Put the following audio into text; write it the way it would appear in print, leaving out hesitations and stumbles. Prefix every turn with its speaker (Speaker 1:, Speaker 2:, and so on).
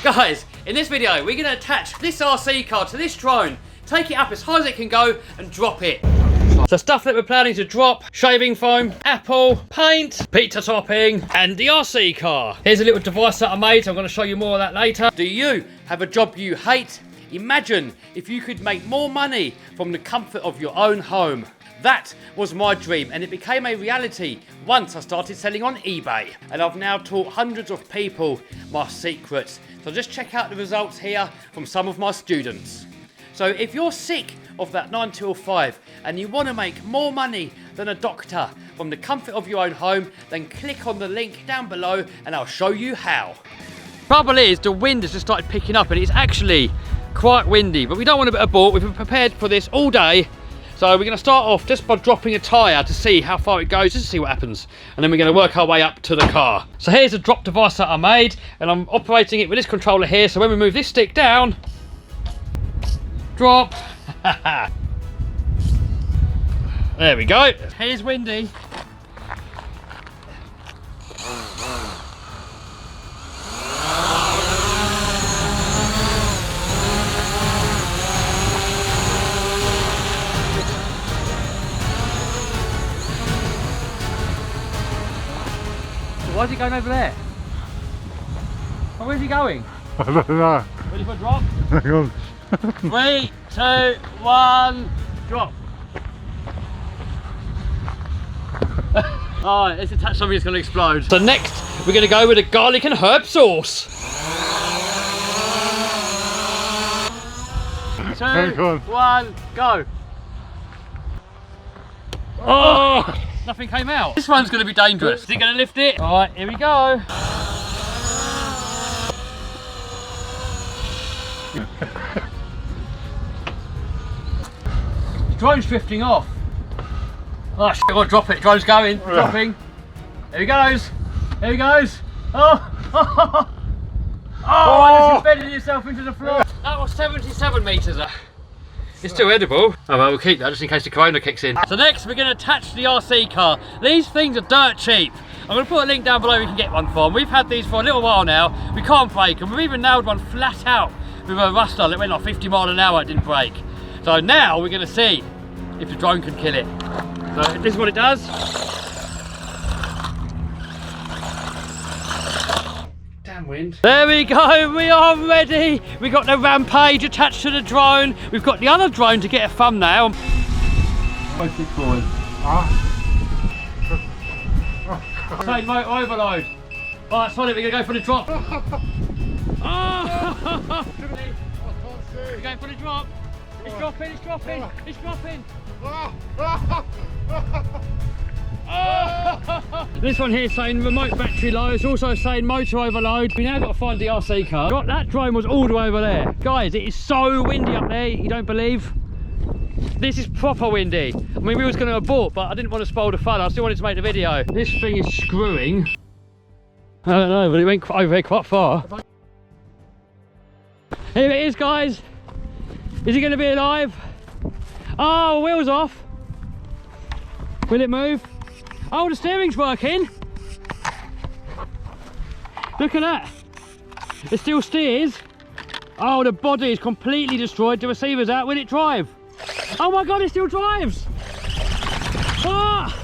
Speaker 1: Guys, in this video, we're going to attach this RC car to this drone, take it up as high as it can go and drop it. So stuff that we're planning to drop: shaving foam, apple, paint, pizza topping, and the RC car. Here's a little device that I made. I'm going to show you more of that later. Do you have a job you hate? Imagine if you could make more money from the comfort of your own home. That was my dream, and it became a reality once I started selling on eBay. And I've now taught hundreds of people my secrets. So just check out the results here from some of my students. So if you're sick of that 9 till 5 and you want to make more money than a doctor from the comfort of your own home, then click on the link down below and I'll show you how. Trouble is, the wind has just started picking up and it's actually quite windy, but we don't want to be abort. We've been prepared for this all day. So we're going to start off just by dropping a tyre to see how far it goes, just to see what happens. And then we're going to work our way up to the car. So here's a drop device that I made, and I'm operating it with this controller here. So when we move this stick down, drop. There we go. Here's windy. Why is he going over there? Oh, where's he going?
Speaker 2: I don't know.
Speaker 1: Ready for a drop?
Speaker 2: Hang on.
Speaker 1: 3, 2, 1, drop. Alright, let's attach something that's going to explode. So next, we're going to go with a garlic and herb sauce. 2, 1, go. Oh! Nothing came out. This one's going to be dangerous. Is he going to lift it? Alright, here we go. The drone's drifting off. Oh shit, I've got to drop it. Drone's going, dropping. Here he goes. Here he goes. Oh! Oh, it's embedded yourself into the floor. That was 77 metres. It's still edible. Oh well, we'll keep that just in case the corona kicks in. So next we're going to attach the RC car. These things are dirt cheap. I'm going to put a link down below where you can get one from. We've had these for a little while now. We can't break them. We've even nailed one flat out with a rustler that went like 50 miles an hour. It didn't break. So now we're going to see if the drone can kill it. So this is what it does. Damn wind. There we go, we are ready. We got the Rampage attached to the drone. We've got the other drone to get a thumbnail. Push it forward. Say motor overload. Alright, solid, we're going to go for the drop. Oh! We're going for the drop. It's dropping, it's dropping, it's dropping. This one here is saying remote battery low. It's also saying motor overload. We now got to find the RC car. That drone was all the way over there. Guys, it is so windy up there, you don't believe? This is proper windy. I mean, we was going to abort, but I didn't want to spoil the fun. I still wanted to make the video. This thing is screwing. I don't know, but it went over here quite far. Here it is, guys. Is it going to be alive? Oh, wheels off. Will it move? Oh, the steering's working. Look at that. It still steers. Oh, the body is completely destroyed. The receiver's out. Will it drive? Oh my God, it still drives. Ah!